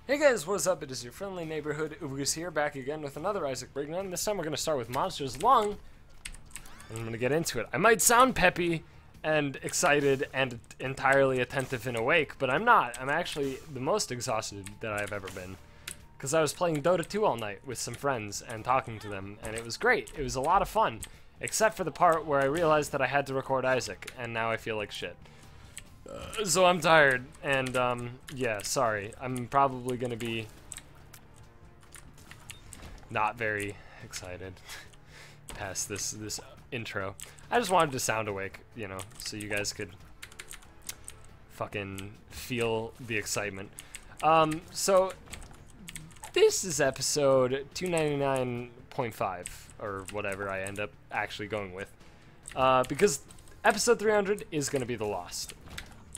Hey guys, what's up? It is your friendly neighborhood Ubugus here, back again with another Isaac Brignon. This time we're going to start with Monsters Lung, and I'm going to get into it. I might sound peppy and excited and entirely attentive and awake, but I'm not. I'm actually the most exhausted that I've ever been, because I was playing Dota 2 all night with some friends and talking to them, and it was great. It was a lot of fun, except for the part where I realized that I had to record Isaac, and now I feel like shit. So I'm tired, and yeah, sorry. I'm probably gonna be not very excited past this intro. I just wanted to sound awake, you know, so you guys could fucking feel the excitement. So this is episode 299.5 or whatever I end up actually going with, because episode 300 is gonna be the Lost.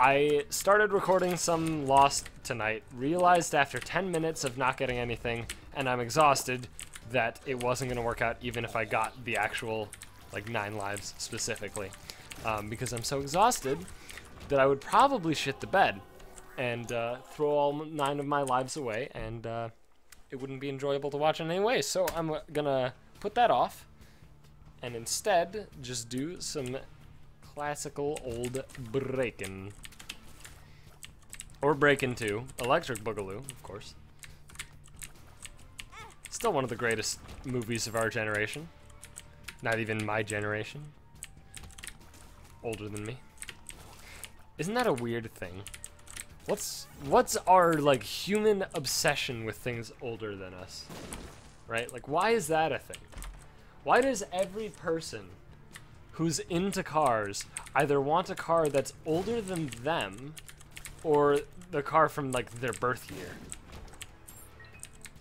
I started recording some Lost tonight, realized after 10 minutes of not getting anything, and I'm exhausted, that it wasn't going to work out even if I got the actual, like, 9 lives specifically. Because I'm so exhausted that I would probably shit the bed and throw all 9 of my lives away, and it wouldn't be enjoyable to watch in any way. So I'm going to put that off and instead just do some classical old Breakin'. Or Breakin' 2. Electric Boogaloo, of course. Still one of the greatest movies of our generation. Not even my generation. Older than me. Isn't that a weird thing? What's our, like, human obsession with things older than us? Right? Like, why is that a thing? Why does every person who's into cars either want a car that's older than them or the car from, like, their birth year?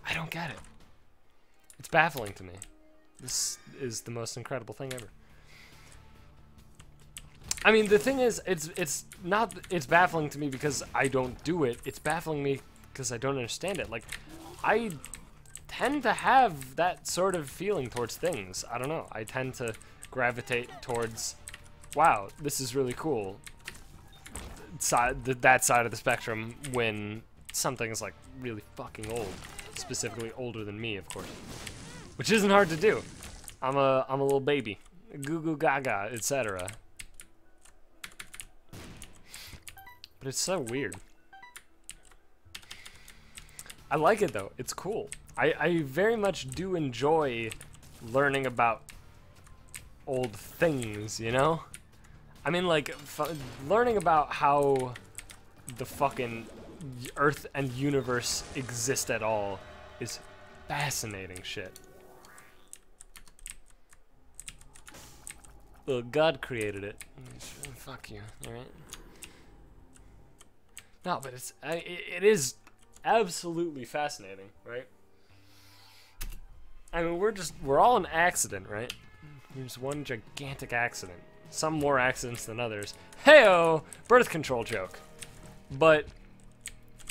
I don't get it. It's baffling to me. This is the most incredible thing ever. I mean, the thing is, it's baffling to me because I don't do it. It's baffling me because I don't understand it. Like, I tend to have that sort of feeling towards things. I don't know. I tend to gravitate towards, wow, this is really cool. That side of the spectrum when something's like really fucking old, specifically older than me, of course, which isn't hard to do. I'm a little baby, goo goo gaga, etc. But it's so weird. I like it though. It's cool. I very much do enjoy learning about old things, you know? I mean, like, learning about how the fucking Earth and universe exist at all is fascinating shit. Well, God created it. Fuck you, alright? No, but it is absolutely fascinating, right? I mean, we're all an accident, right? There's one gigantic accident. Some more accidents than others. Heyo! Birth control joke. But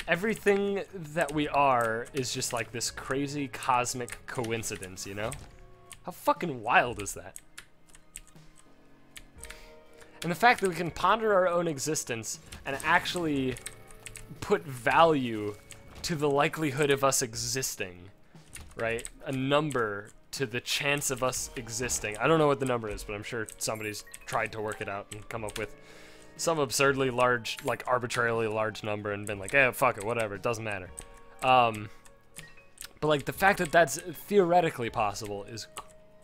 everything that we are is just like this crazy cosmic coincidence, you know? How fucking wild is that? And the fact that we can ponder our own existence and actually put value to the likelihood of us existing, right? A number to the chance of us existing. I don't know what the number is, but I'm sure somebody's tried to work it out and come up with some absurdly large, like arbitrarily large number and been like, eh, fuck it, whatever, it doesn't matter. But like the fact that that's theoretically possible is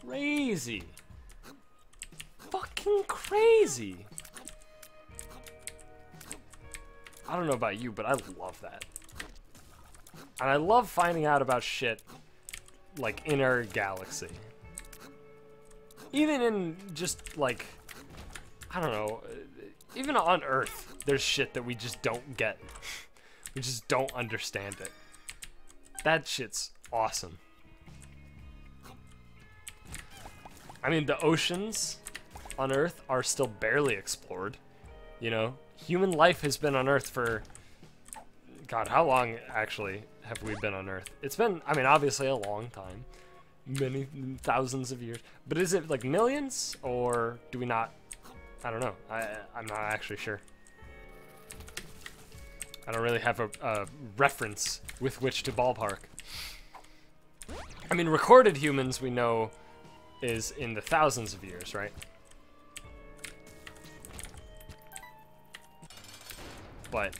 crazy. Fucking crazy. I don't know about you, but I love that. And I love finding out about shit like in our galaxy. Even in just like, I don't know, even on Earth, there's shit that we just don't get. We just don't understand it. That shit's awesome. I mean, the oceans on Earth are still barely explored, you know? Human life has been on Earth for, God, how long actually have we been on Earth? It's been, I mean, obviously a long time. Many thousands of years. But is it like millions? Or do we not? I don't know. I'm not actually sure. I don't really have a reference with which to ballpark. I mean, recorded humans we know is in the thousands of years, right? But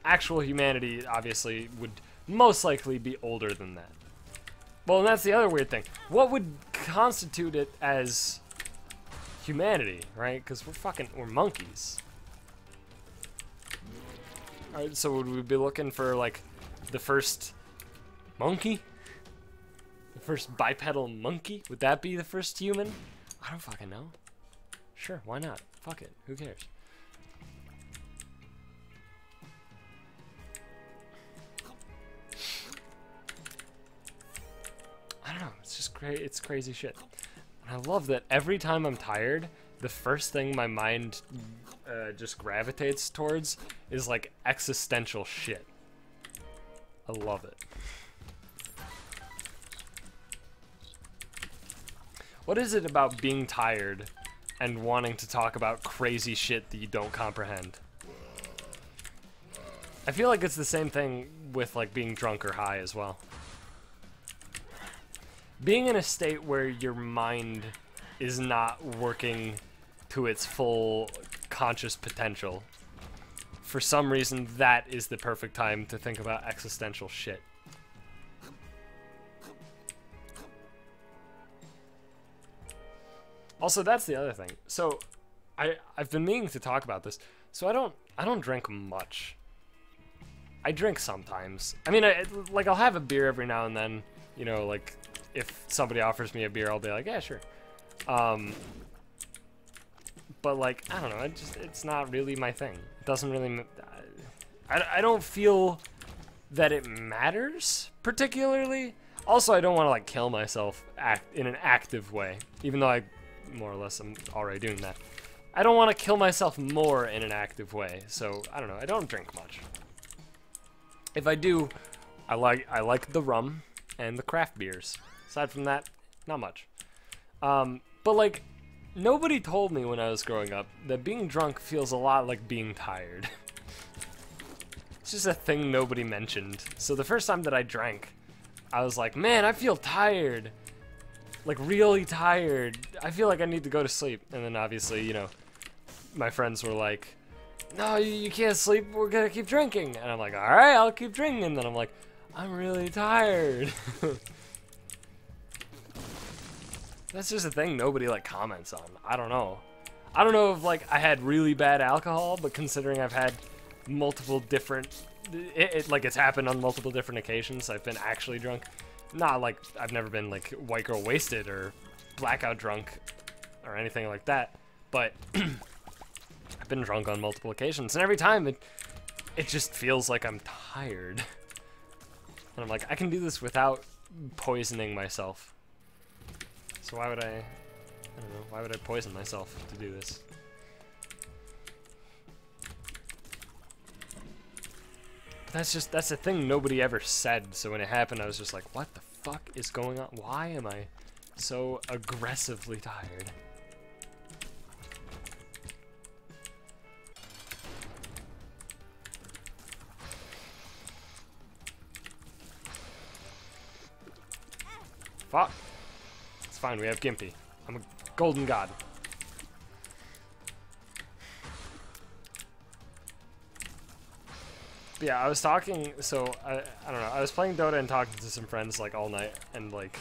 actual humanity obviously would most likely be older than that. Well, and that's the other weird thing. What would constitute it as humanity, right? Because we're monkeys. Alright, so would we be looking for, like, the first monkey? The first bipedal monkey? Would that be the first human? I don't fucking know. Sure, why not? Fuck it. Who cares? I don't know. It's just it's crazy shit. And I love that every time I'm tired, the first thing my mind just gravitates towards is like existential shit. I love it. What is it about being tired and wanting to talk about crazy shit that you don't comprehend? I feel like it's the same thing with like being drunk or high as well. Being in a state where your mind is not working to its full conscious potential. For some reason, that is the perfect time to think about existential shit. Also, that's the other thing. So, I've been meaning to talk about this. So I don't drink much. I drink sometimes. I mean, like I'll have a beer every now and then. You know, like if somebody offers me a beer, I'll be like, yeah, sure. But like, I don't know, it's not really my thing. It doesn't really, I don't feel that it matters particularly. Also, I don't want to like kill myself in an active way, even though I more or less am already doing that. I don't want to kill myself more in an active way, so I don't know, I don't drink much. If I do, I like the rum and the craft beers. Aside from that, not much. But like, nobody told me when I was growing up that being drunk feels a lot like being tired. It's just a thing nobody mentioned. So the first time that I drank, I was like, man, I feel tired. Like, really tired. I feel like I need to go to sleep. And then obviously, you know, my friends were like, no, you can't sleep, we're gonna keep drinking. And I'm like, alright, I'll keep drinking. And then I'm like, I'm really tired. That's just a thing nobody like comments on. I don't know. I don't know if like I had really bad alcohol, but considering I've had multiple different, like it's happened on multiple different occasions, I've been actually drunk. Not like I've never been like white girl wasted or blackout drunk or anything like that, but I've been drunk on multiple occasions, and every time it just feels like I'm tired. And I'm like, I can do this without poisoning myself. So why would I don't know, why would I poison myself to do this? But that's the thing nobody ever said, so when it happened I was just like, what the fuck is going on? Why am I so aggressively tired? Fuck. It's fine, we have Gimpy. I'm a golden god. But yeah, I was talking, so I don't know, I was playing Dota and talking to some friends like all night, and like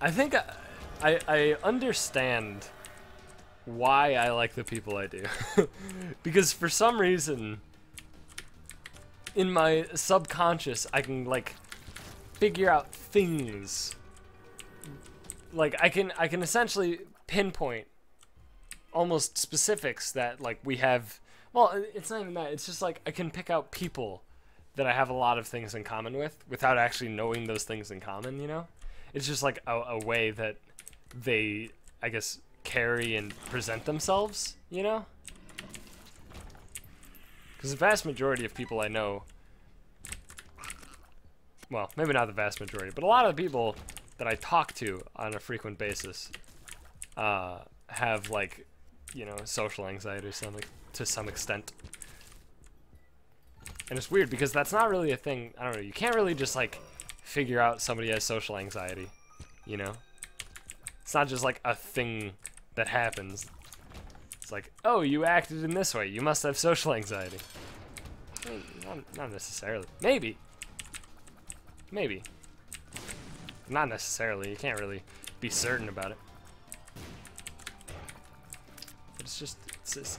I think I understand why I like the people I do. Because for some reason in my subconscious I can like figure out things. Like I can essentially pinpoint almost specifics that like we have. Well, it's not even that. It's just like I can pick out people that I have a lot of things in common with without actually knowing those things in common, you know? It's just like a way that they, I guess, carry and present themselves, you know? Because the vast majority of people I know, well, maybe not the vast majority, but a lot of the people that I talk to on a frequent basis have, like, you know, social anxiety to some extent. And it's weird because that's not really a thing. I don't know. You can't really just like figure out somebody has social anxiety, you know? It's not just like a thing that happens. It's like, oh, you acted in this way. You must have social anxiety. Not necessarily. Maybe. Maybe. Not necessarily. You can't really be certain about it. But it's just,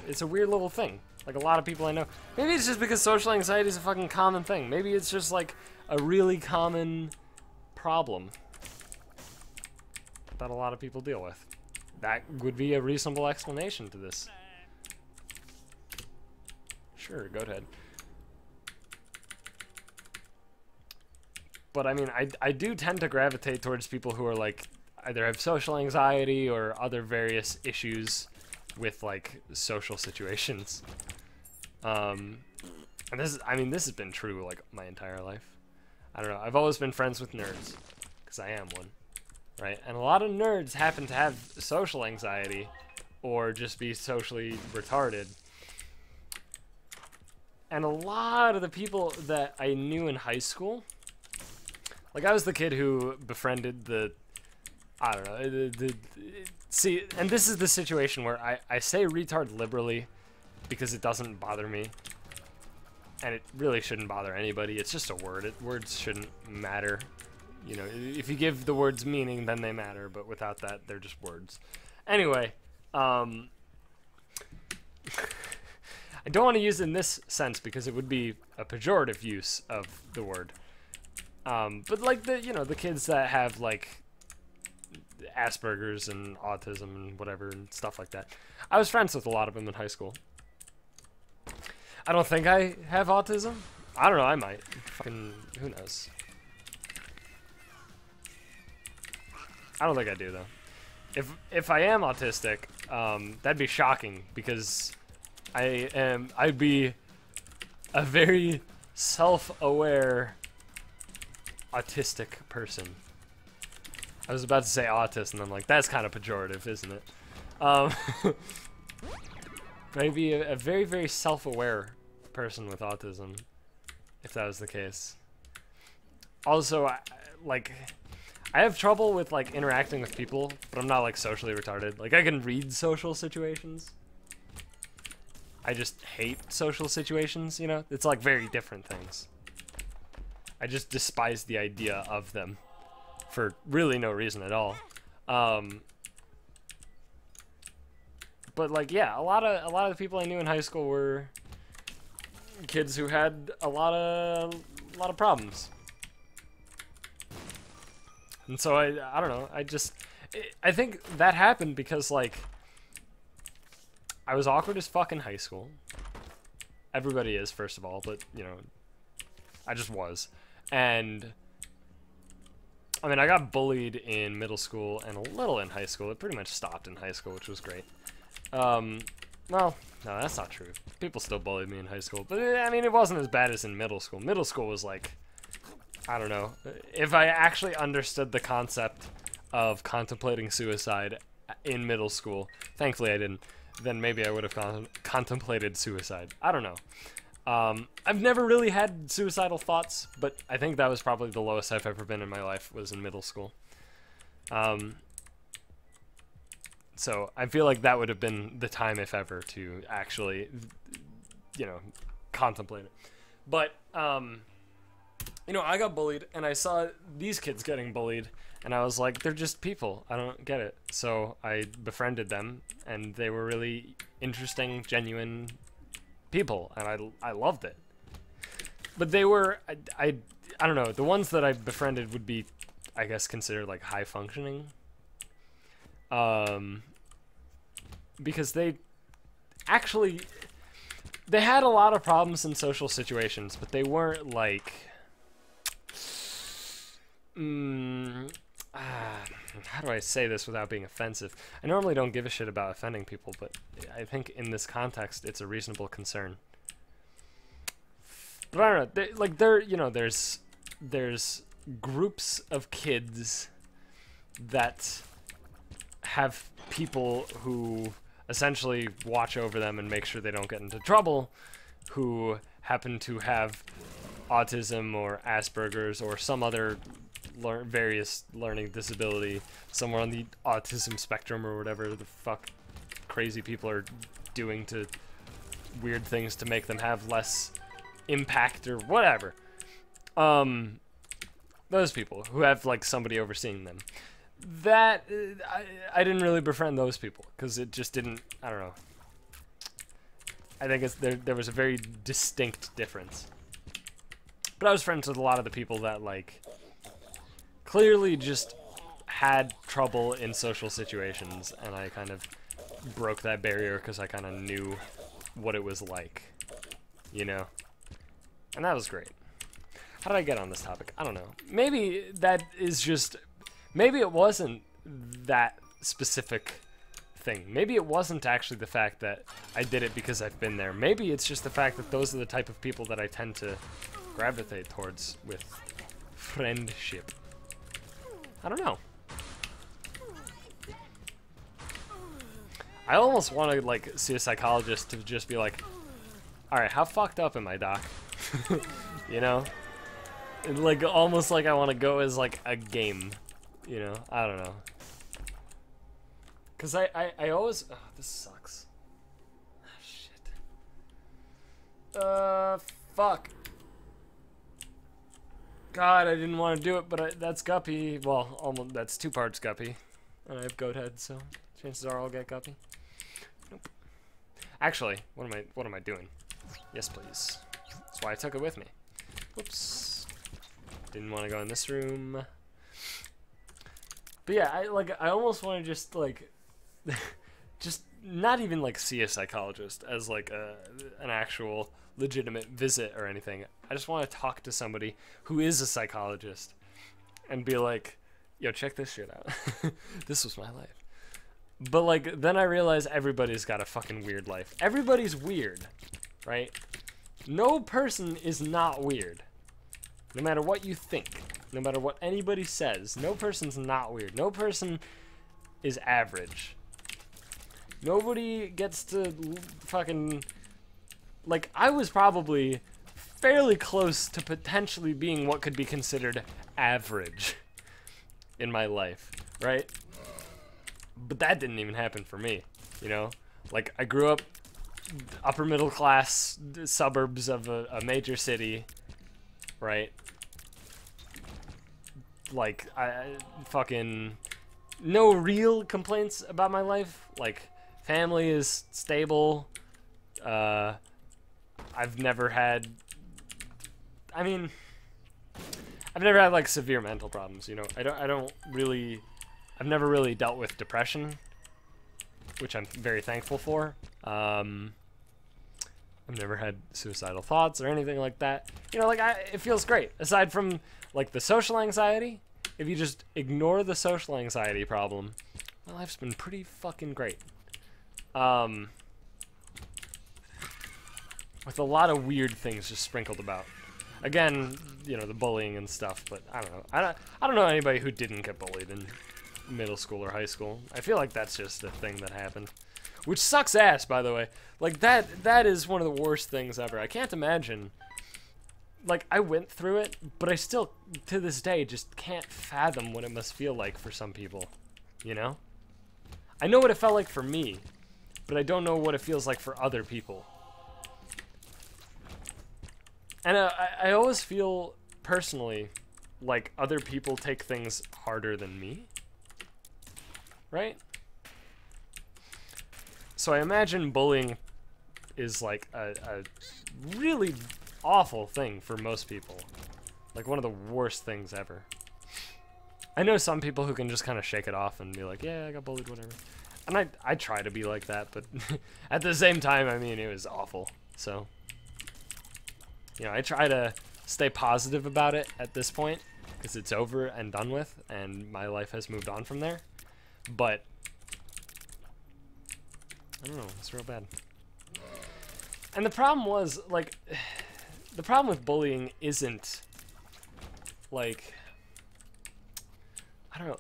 it's a weird little thing. Like a lot of people I know. Maybe it's just because social anxiety is a fucking common thing. Maybe it's just like a really common problem that a lot of people deal with. That would be a reasonable explanation to this. Sure, go ahead. But I mean, I do tend to gravitate towards people who are like either have social anxiety or other various issues with like social situations. And this is, I mean, this has been true like my entire life. I don't know. I've always been friends with nerds because I am one, right? And a lot of nerds happen to have social anxiety or just be socially retarded. And a lot of the people that I knew in high school, like I was the kid who befriended the, I don't know, see, and this is the situation where I say retard liberally because it doesn't bother me. And it really shouldn't bother anybody. It's just a word. Words shouldn't matter. You know, if you give the words meaning, then they matter. But without that, they're just words. Anyway, I don't want to use it in this sense because it would be a pejorative use of the word. But like the kids that have like Asperger's and autism and whatever and stuff like that. I was friends with a lot of them in high school. I don't think I have autism. I don't know, I might. Fucking, who knows? I don't think I do, though. If I am autistic, that'd be shocking, because I'd be a very self-aware autistic person. I was about to say autist, and I'm like, that's kind of pejorative, isn't it? Maybe a very, very self-aware person with autism, if that was the case. Also, I have trouble with like interacting with people, but I'm not like socially retarded. Like I can read social situations. I just hate social situations, you know? It's like very different things. I just despise the idea of them for really no reason at all. But like, yeah, a lot of the people I knew in high school were kids who had a lot of problems. And so I don't know, I think that happened because like I was awkward as fuck in high school. Everybody is, first of all, but you know, I just was. And I mean, I got bullied in middle school and a little in high school. It pretty much stopped in high school, which was great. Well, no, that's not true. People still bullied me in high school, but I mean, it wasn't as bad as in middle school. Middle school was like, I don't know. If I actually understood the concept of contemplating suicide in middle school, thankfully I didn't, then maybe I would have contemplated suicide. I don't know. I've never really had suicidal thoughts, but I think that was probably the lowest I've ever been in my life, was in middle school. So I feel like that would have been the time, if ever, to actually, you know, contemplate it. But, you know, I got bullied, and I saw these kids getting bullied, and I was like, they're just people. I don't get it. So I befriended them, and they were really interesting, genuine people, and I loved it. But they were, I don't know, the ones that I befriended would be, I guess, considered like high functioning. Because they had a lot of problems in social situations, but they weren't like, how do I say this without being offensive? I normally don't give a shit about offending people, but I think in this context, it's a reasonable concern. But I don't know, you know, there's groups of kids that have people who essentially watch over them and make sure they don't get into trouble, who happen to have autism or Asperger's or some other various learning disability somewhere on the autism spectrum or whatever the fuck crazy people are doing to weird things to make them have less impact or whatever. Those people who have like somebody overseeing them. That I didn't really befriend those people because it just didn't. I don't know. I think there was a very distinct difference. But I was friends with a lot of the people that like clearly just had trouble in social situations, and I kind of broke that barrier because I kind of knew what it was like, you know? And that was great. How did I get on this topic? I don't know. Maybe that is just... Maybe it wasn't that specific thing. Maybe it wasn't actually the fact that I did it because I've been there. Maybe it's just the fact that those are the type of people that I tend to gravitate towards with friendship. I don't know. I almost want to like see a psychologist to just be like, alright, how fucked up am I, doc? You know? Like, almost like I want to go as like a game. You know? I don't know. Because I always... Oh, this sucks. Oh, shit. Fuck. God, I didn't want to do it, but that's Guppy. Well, almost, that's 2 parts Guppy. And I have Goat Head, so chances are I'll get Guppy. Nope. Actually, what am I doing? Yes, please. That's why I took it with me. Whoops. Didn't want to go in this room. But yeah, I almost want to just like just not even like see a psychologist as like an actual legitimate visit or anything. I just want to talk to somebody who is a psychologist and be like, yo, check this shit out. This was my life. But like then I realize everybody's got a fucking weird life. Everybody's weird, right? No person is not weird. No matter what you think, no matter what anybody says, no person's not weird. No person is average. Nobody gets to fucking... Like, I was probably fairly close to potentially being what could be considered average in my life, right? But that didn't even happen for me, you know? Like, I grew up upper middle class suburbs of a major city, right? Like, I fucking... No real complaints about my life. Like, family is stable. I've never had... I mean... I've never had, like, severe mental problems, you know? I don't really... I've never really dealt with depression, which I'm very thankful for. I've never had suicidal thoughts or anything like that. You know, like, it feels great. Aside from, like, the social anxiety, if you just ignore the social anxiety problem, my life's been pretty fucking great. With a lot of weird things just sprinkled about. Again, you know, the bullying and stuff, but I don't know. I don't know anybody who didn't get bullied in middle school or high school. I feel like that's just a thing that happened. Which sucks ass, by the way. Like, that is one of the worst things ever. I can't imagine. Like, I went through it, but I still, to this day, just can't fathom what it must feel like for some people. You know? I know what it felt like for me, but I don't know what it feels like for other people. And I always feel, personally, like other people take things harder than me. Right? So I imagine bullying is like a really awful thing for most people. Like one of the worst things ever. I know some people who can just kind of shake it off and be like, yeah, I got bullied, whatever. And I try to be like that, but at the same time, I mean, it was awful. So, you know, I try to stay positive about it at this point because it's over and done with and my life has moved on from there. But I don't know, it's real bad. And the problem was, like, the problem with bullying isn't, like, I don't know.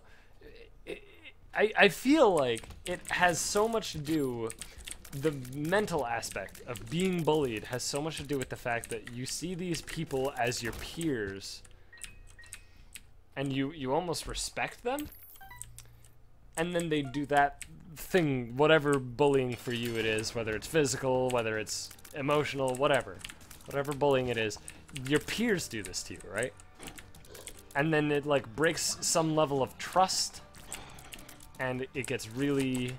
I feel like it has so much to do, the mental aspect of being bullied has so much to do with the fact that you see these people as your peers, and you almost respect them, and then they do that thing, whatever bullying for you it is, whether it's physical, whether it's emotional, whatever bullying it is, your peers do this to you, right? And then it like breaks some level of trust, and it gets really,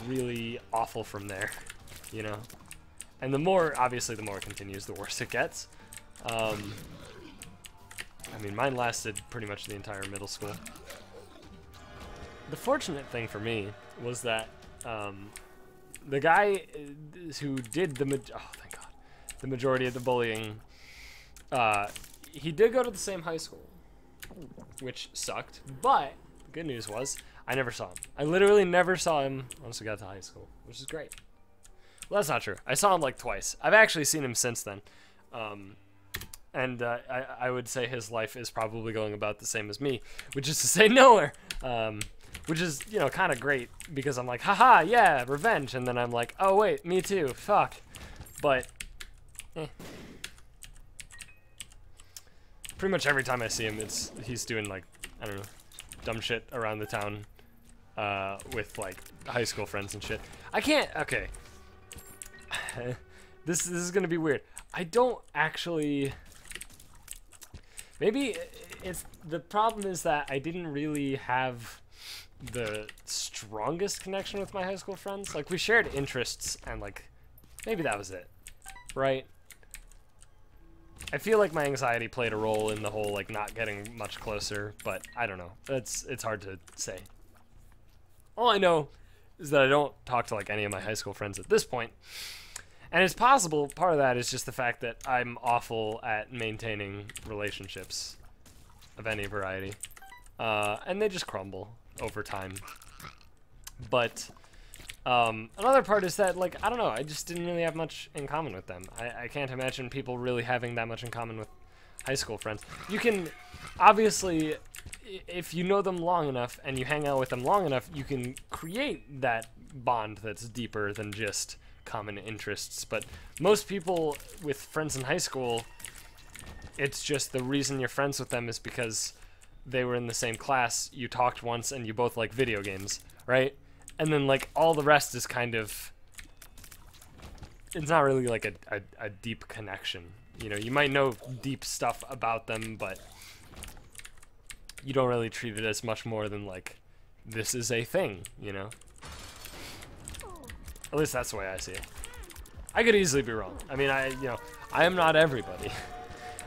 really awful from there, you know? And the more, obviously, the more it continues, the worse it gets. I mean, mine lasted pretty much the entire middle school. The fortunate thing for me was that the guy who did the the majority of the bullying, he did go to the same high school, which sucked, but the good news was I never saw him. I literally never saw him once we got to high school, which is great. Well, that's not true. I saw him like twice. I've actually seen him since then. And I would say his life is probably going about the same as me, which is to say nowhere. Which is, you know, kind of great, because I'm like, haha, yeah, revenge. And then I'm like, oh, wait, me too, fuck. But, pretty much every time I see him, he's doing, like, I don't know, dumb shit around the town with, like, high school friends and shit. I can't, okay. This is gonna be weird. I don't actually... Maybe the problem is that I didn't really have the strongest connection with my high school friends. Like, we shared interests, and, like, maybe that was it, right? I feel like my anxiety played a role in the whole, like, not getting much closer, but I don't know. It's hard to say. All I know is that I don't talk to, like, any of my high school friends at this point. And it's possible part of that is just the fact that I'm awful at maintaining relationships of any variety. And they just crumble over time. But another part is that, like, I don't know, I just didn't really have much in common with them. I can't imagine people really having that much in common with high school friends. You can, obviously, if you know them long enough and you hang out with them long enough, you can create that bond that's deeper than just common interests. But most people with friends in high school, it's just the reason you're friends with them is because they were in the same class, you talked once, and you both like video games, right? And then, like, all the rest is kind of... It's not really, like, a deep connection. You know, you might know deep stuff about them, but you don't really treat it as much more than, like, this is a thing, you know? At least that's the way I see it. I could easily be wrong. I mean, I am not everybody.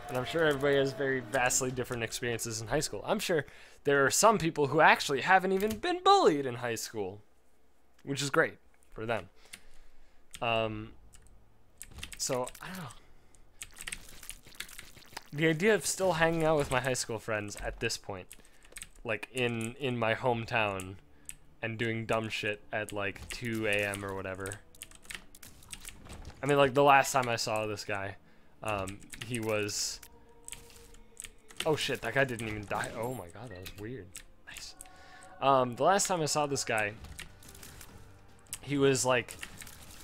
And I'm sure everybody has very vastly different experiences in high school. I'm sure there are some people who actually haven't even been bullied in high school, which is great for them. So, I don't know. The idea of still hanging out with my high school friends at this point, like in my hometown, and doing dumb shit at like 2 a.m. or whatever. I mean, like, the last time I saw this guy, he was... Oh shit, that guy didn't even die. Oh my god, that was weird. Nice. The last time I saw this guy, he was like...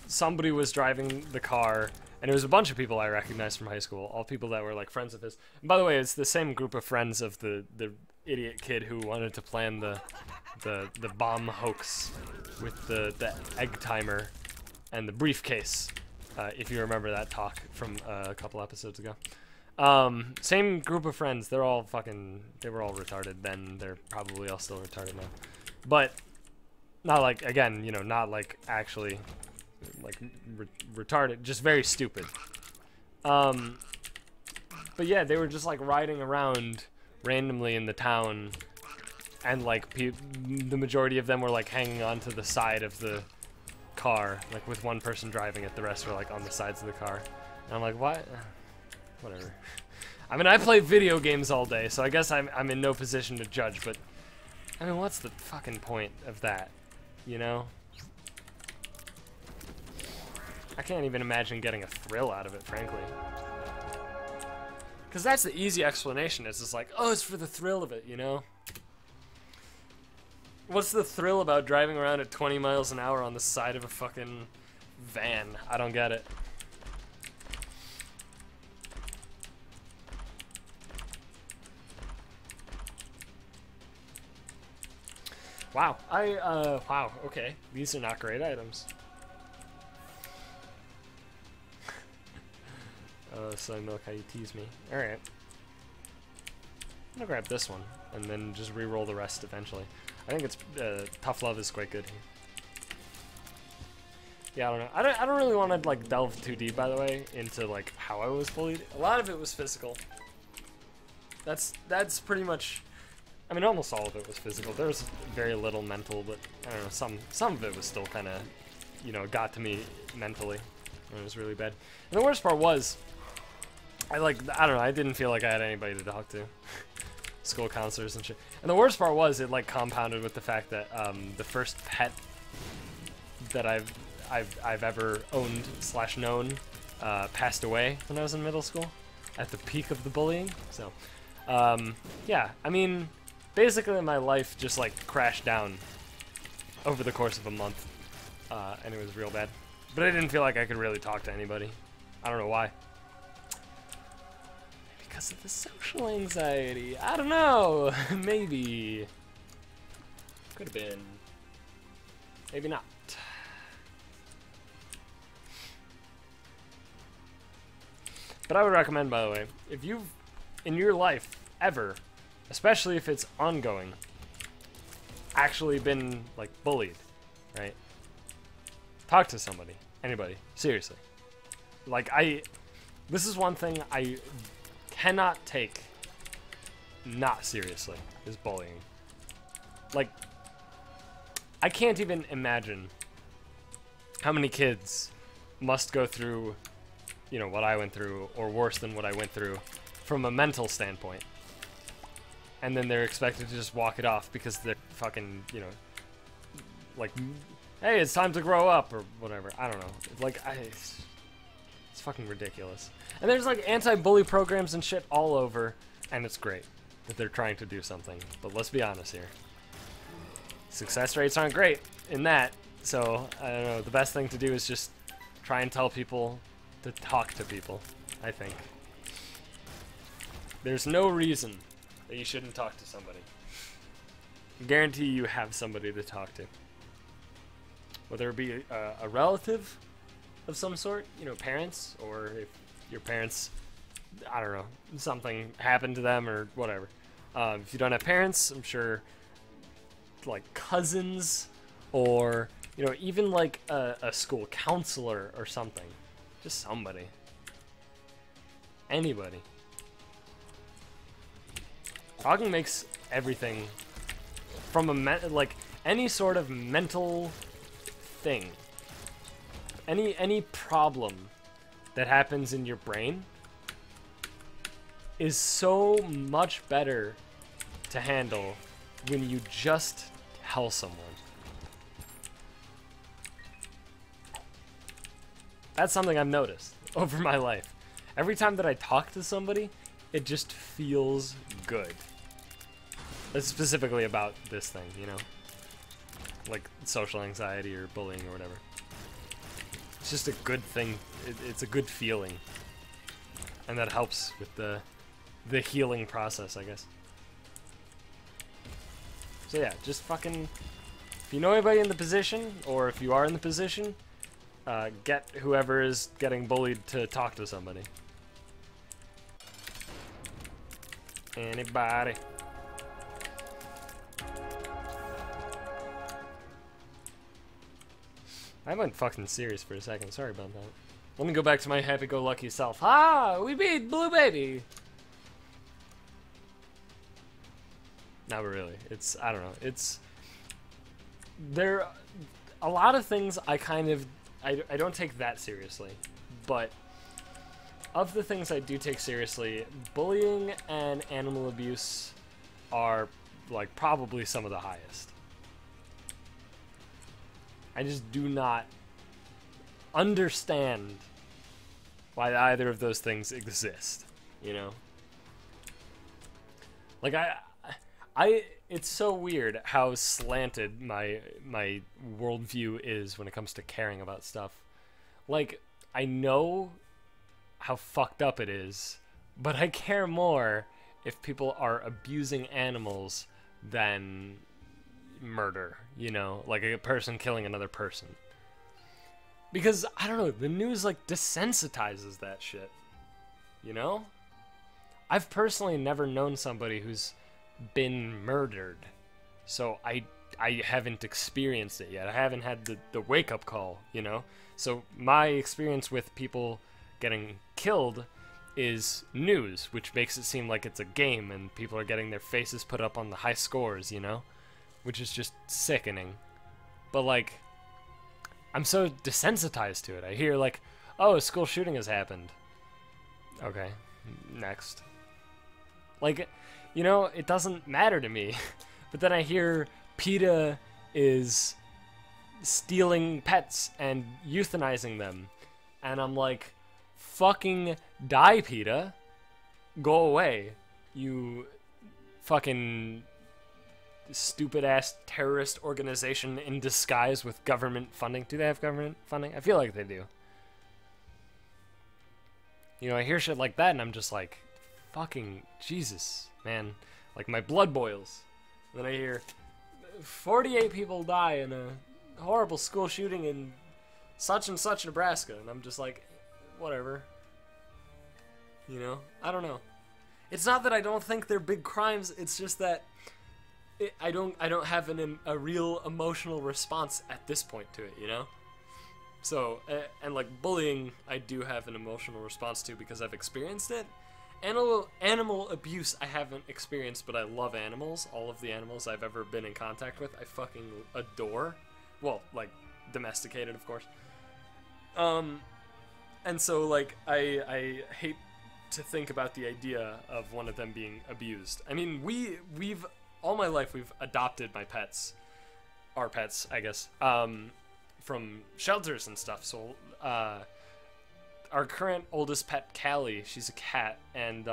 Somebody was driving the car, and it was a bunch of people I recognized from high school, all people that were like friends of his. And by the way, it's the same group of friends of the idiot kid who wanted to plan the bomb hoax with the egg timer and the briefcase, if you remember that talk from a couple episodes ago. Same group of friends. They were all retarded then. They're probably all still retarded now. But not like, again, you know, not like actually like retarded, just very stupid. But yeah, they were just like riding around randomly in the town, and like the majority of them were like hanging onto the side of the car, like with one person driving it, the rest were like on the sides of the car. And I'm like, what? Whatever. I mean, I play video games all day, so I guess I'm in no position to judge, but I mean, what's the fucking point of that, you know? I can't even imagine getting a thrill out of it, frankly. Because that's the easy explanation. It's just like, oh, it's for the thrill of it, you know? What's the thrill about driving around at 20 miles an hour on the side of a fucking van? I don't get it. Wow, wow, okay. These are not great items. Soy milk, how you tease me. Alright. I'm gonna grab this one, and then just re-roll the rest eventually. I think it's, Tough Love is quite good here. Yeah, I don't know. I don't really want to, like, delve too deep, by the way, into, like, how I was bullied. A lot of it was physical. That's pretty much... I mean, almost all of it was physical. There was very little mental, but I don't know, some of it was still kind of, you know, got to me mentally. And it was really bad. And the worst part was, I don't know, I didn't feel like I had anybody to talk to. School counselors and shit. And the worst part was, it like compounded with the fact that the first pet that I've ever owned / known passed away when I was in middle school, at the peak of the bullying. So, yeah, I mean, basically my life just like crashed down over the course of a month, and it was real bad. But I didn't feel like I could really talk to anybody. I don't know why. Because of the social anxiety. I don't know. Maybe. Could have been. Maybe not. But I would recommend, by the way, if you've, in your life, ever, especially if it's ongoing, actually been, like, bullied, right? Talk to somebody. Anybody. Seriously. Like, this is one thing I cannot take not seriously, is bullying. Like, I can't even imagine how many kids must go through, you know, what I went through, or worse than what I went through, from a mental standpoint. And then they're expected to just walk it off because they're fucking, you know, like, hey, it's time to grow up, or whatever. I don't know. Like, it's fucking ridiculous. And there's, like, anti-bully programs and shit all over, and it's great that they're trying to do something. But let's be honest here. Success rates aren't great in that, so, I don't know, the best thing to do is just try and tell people to talk to people, I think. There's no reason that you shouldn't talk to somebody. I guarantee you have somebody to talk to. Whether it be a relative of some sort, you know, parents, or if your parents, I don't know, something happened to them or whatever. If you don't have parents, I'm sure, like, cousins, or, you know, even like a school counselor or something. Just somebody. Anybody. Talking makes everything, from a like any sort of mental thing, any problem that happens in your brain is so much better to handle when you just tell someone. That's something I've noticed over my life. Every time that I talk to somebody, it just feels good. It's specifically about this thing, you know? Like social anxiety or bullying or whatever. It's just a good thing. It's a good feeling. And that helps with the healing process, I guess. So yeah, just fucking... If you know anybody in the position, or if you are in the position, get whoever is getting bullied to talk to somebody. Anybody. I went fucking serious for a second. Sorry about that. Let me go back to my happy-go-lucky self. Ah, we beat Blue Baby. Not really. It's, I don't know. It's, there, a lot of things I kind of, I don't take that seriously, but of the things I do take seriously, bullying and animal abuse are, like, probably some of the highest. I just do not understand why either of those things exist, you know? Like, It's so weird how slanted my worldview is when it comes to caring about stuff. Like, I know how fucked up it is, but I care more if people are abusing animals than murder, you know, like a person killing another person. Because, I don't know, the news, like, desensitizes that shit, you know? I've personally never known somebody who's been murdered, so I haven't experienced it yet. I haven't had the wake-up call, you know? So my experience with people getting killed is news, which makes it seem like it's a game and people are getting their faces put up on the high scores, you know? Which is just sickening. But, like, I'm so desensitized to it. I hear, like, oh, a school shooting has happened. Okay, next. Like, you know, it doesn't matter to me. But then I hear PETA is stealing pets and euthanizing them. And I'm like, fucking die, PETA. Go away. You fucking stupid-ass terrorist organization in disguise with government funding. Do they have government funding? I feel like they do. You know, I hear shit like that and I'm just like, fucking Jesus, man. Like, my blood boils. Then I hear 48 people die in a horrible school shooting in such and such Nebraska, and I'm just like, whatever. You know? I don't know. It's not that I don't think they're big crimes, it's just that I don't have a real emotional response at this point to it, you know? So, and like bullying, I do have an emotional response to because I've experienced it. Animal abuse I haven't experienced, but I love animals. All of the animals I've ever been in contact with, I fucking adore. Well, like, domesticated, of course. And so, like, I hate to think about the idea of one of them being abused. I mean, we've all my life, we've adopted my pets. Our pets, I guess. From shelters and stuff, so, our current oldest pet, Callie, she's a cat, and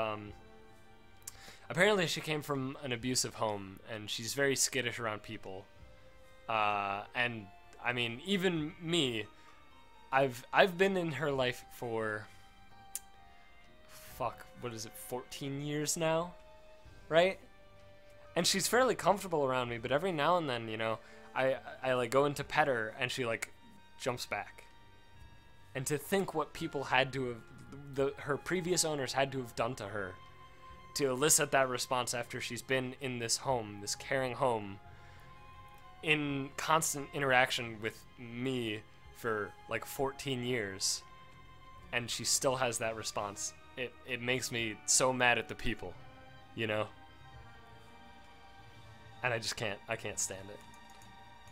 apparently she came from an abusive home, and she's very skittish around people. And I mean, even me, I've been in her life for, fuck, what is it, 14 years now, right? And she's fairly comfortable around me, but every now and then, you know, I like go into pet her, and she like jumps back. And to think what people had to have, her previous owners had to have done to her to elicit that response after she's been in this home, this caring home, in constant interaction with me for like 14 years, and she still has that response. It makes me so mad at the people, you know? And I can't stand it.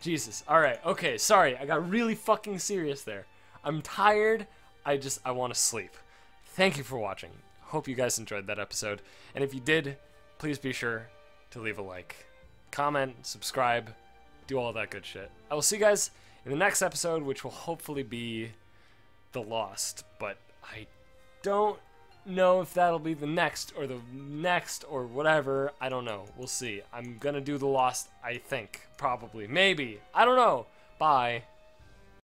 Jesus. Alright, okay, sorry, I got really fucking serious there. I'm tired. I want to sleep. Thank you for watching. Hope you guys enjoyed that episode. And if you did, please be sure to leave a like, comment, subscribe, do all that good shit. I will see you guys in the next episode, which will hopefully be The Lost. But I don't know if that'll be the next or whatever. I don't know. We'll see. I'm gonna do The Lost, I think. Probably. Maybe. I don't know. Bye.